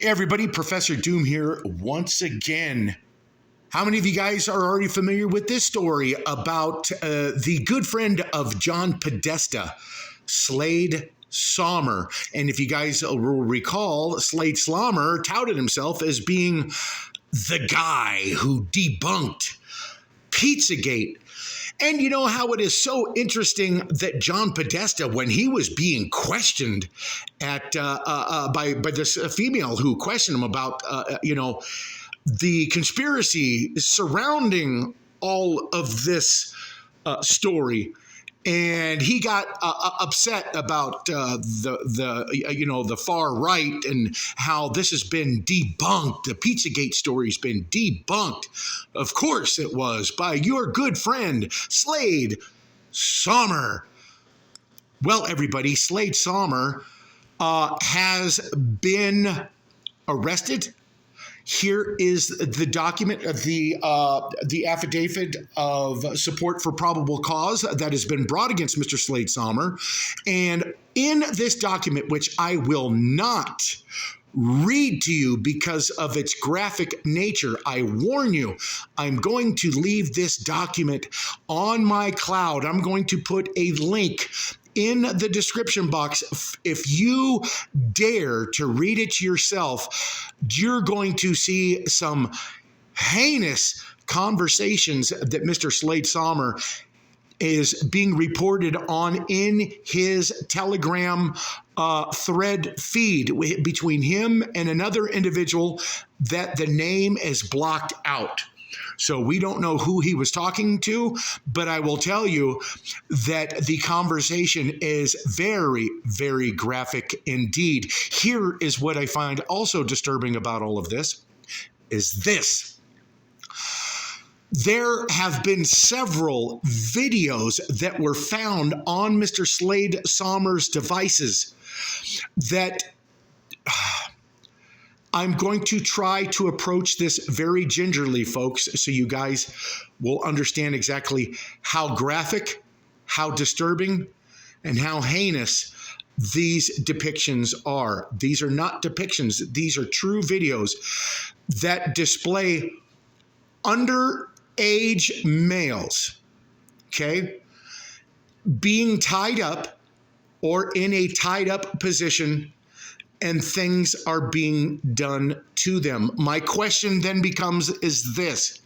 Hey everybody, Professor Doom here once again. How many of you guys are already familiar with this story about the good friend of John Podesta, Slade Sohmer? And if you guys will recall, Slade Sohmer touted himself as being the guy who debunked Pizzagate. And you know how it is so interesting that John Podesta, when he was being questioned by this female who questioned him about the conspiracy surrounding all of this story, and he got upset about the far right and how this has been debunked. The Pizzagate story has been debunked. Of course it was, by your good friend, Slade Sohmer. Well, everybody, Slade Sohmer has been arrested. Here is the document of the affidavit of support for probable cause that has been brought against Mr. Slade Sohmer. And in this document, which I will not read to you because of its graphic nature, I warn you, I'm going to leave this document on my cloud. I'm going to put a link in the description box. If you dare to read it yourself, you're going to see some heinous conversations that Mr. Slade Sohmer is being reported on in his Telegram thread feed between him and another individual that the name is blocked out. So we don't know who he was talking to, but I will tell you that the conversation is very, very graphic indeed. Here is what I find also disturbing about all of this, is this. There have been several videos that were found on Mr. Slade Sohmer's devices that I'm going to try to approach this very gingerly, folks, so you guys will understand exactly how graphic, how disturbing, and how heinous these depictions are. These are not depictions. These are true videos that display underage males, okay, being tied up or in a tied up position, and things are being done to them. My question then becomes, is this: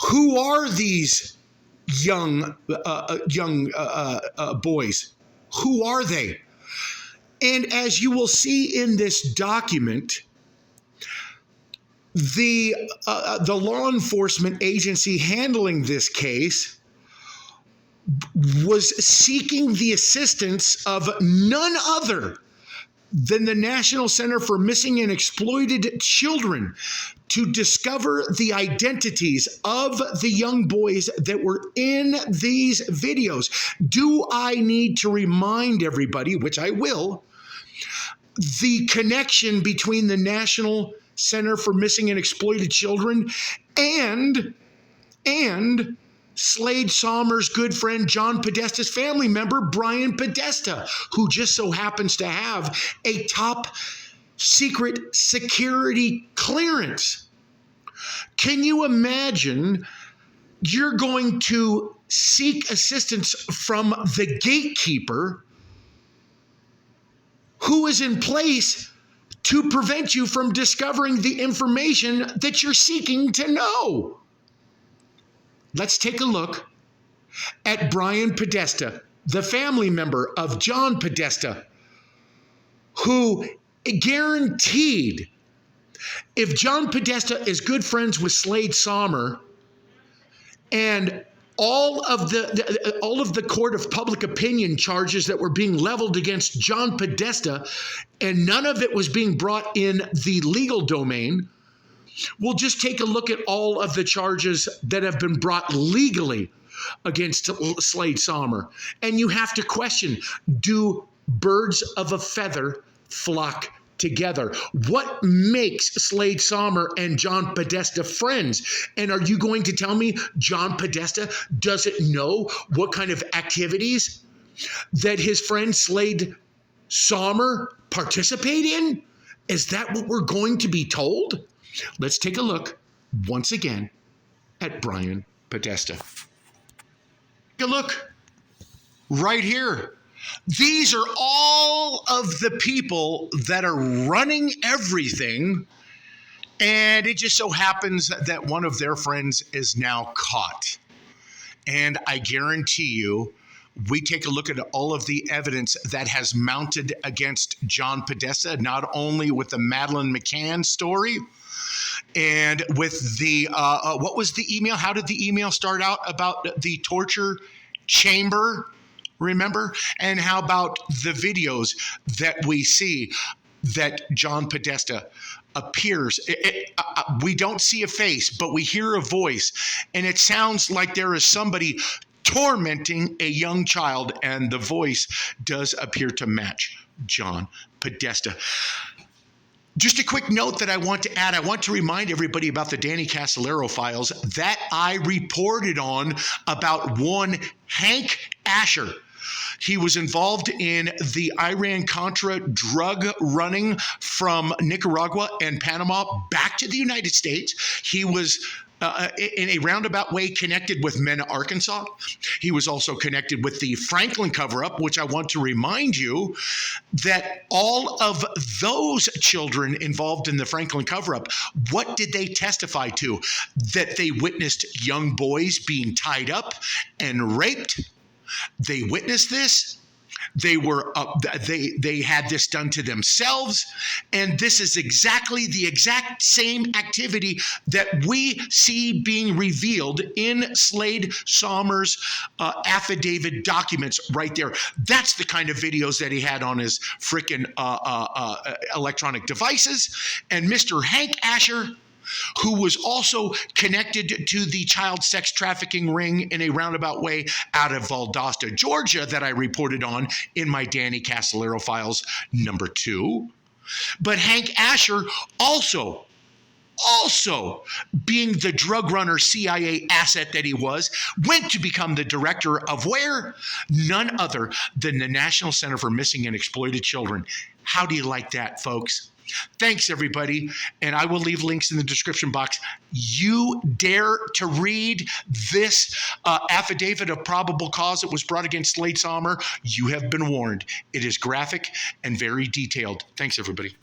who are these young boys? Who are they? And as you will see in this document, the law enforcement agency handling this case was seeking the assistance of none other than the National Center for Missing and Exploited Children to discover the identities of the young boys that were in these videos. Do I need to remind everybody, which I will, the connection between the National Center for Missing and Exploited Children and Slade Sohmer's good friend John Podesta's family member, Brian Podesta, who just so happens to have a top secret security clearance. Can you imagine you're going to seek assistance from the gatekeeper who is in place to prevent you from discovering the information that you're seeking to know? Let's take a look at Brian Podesta, the family member of John Podesta, who guaranteed if John Podesta is good friends with Slade Sohmer and all of the court of public opinion charges that were being leveled against John Podesta, and none of it was being brought in the legal domain, we'll just take a look at all of the charges that have been brought legally against Slade Sohmer. And you have to question, do birds of a feather flock together? What makes Slade Sohmer and John Podesta friends? And are you going to tell me John Podesta doesn't know what kind of activities that his friend Slade Sohmer participate in? Is that what we're going to be told? Let's take a look once again at Brian Podesta. Take a look right here. These are all of the people that are running everything, and it just so happens that one of their friends is now caught. And I guarantee you, we take a look at all of the evidence that has mounted against John Podesta, not only with the Madeleine McCann story and with the, what was the email? How did the email start out about the torture chamber? Remember? And how about the videos that we see that John Podesta appears? We don't see a face, but we hear a voice, and it sounds like there is somebody tormenting a young child, and the voice does appear to match John Podesta. Just a quick note that I want to add. I want to remind everybody about the Danny Casolaro files that I reported on about one Hank Asher. He was involved in the Iran-Contra drug running from Nicaragua and Panama back to the United States. He was in a roundabout way connected with Mena, Arkansas. He was also connected with the Franklin cover-up, which I want to remind you that all of those children involved in the Franklin cover-up, what did they testify to? That they witnessed young boys being tied up and raped. They witnessed this. They were they had this done to themselves, and this is exactly the exact same activity that we see being revealed in Slade Sohmer's affidavit documents right there. That's the kind of videos that he had on his frickin' electronic devices. And Mr. Hank Asher, who was also connected to the child sex trafficking ring in a roundabout way out of Valdosta, Georgia, that I reported on in my Danny Casolaro files number 2. But Hank Asher also being the drug runner CIA asset that he was, went to become the director of where? None other than the National Center for Missing and Exploited Children. How do you like that, folks? Thanks, everybody, and I will leave links in the description box. You dare to read this affidavit of probable cause that was brought against Slade Sohmer, you have been warned. It is graphic and very detailed. Thanks, everybody.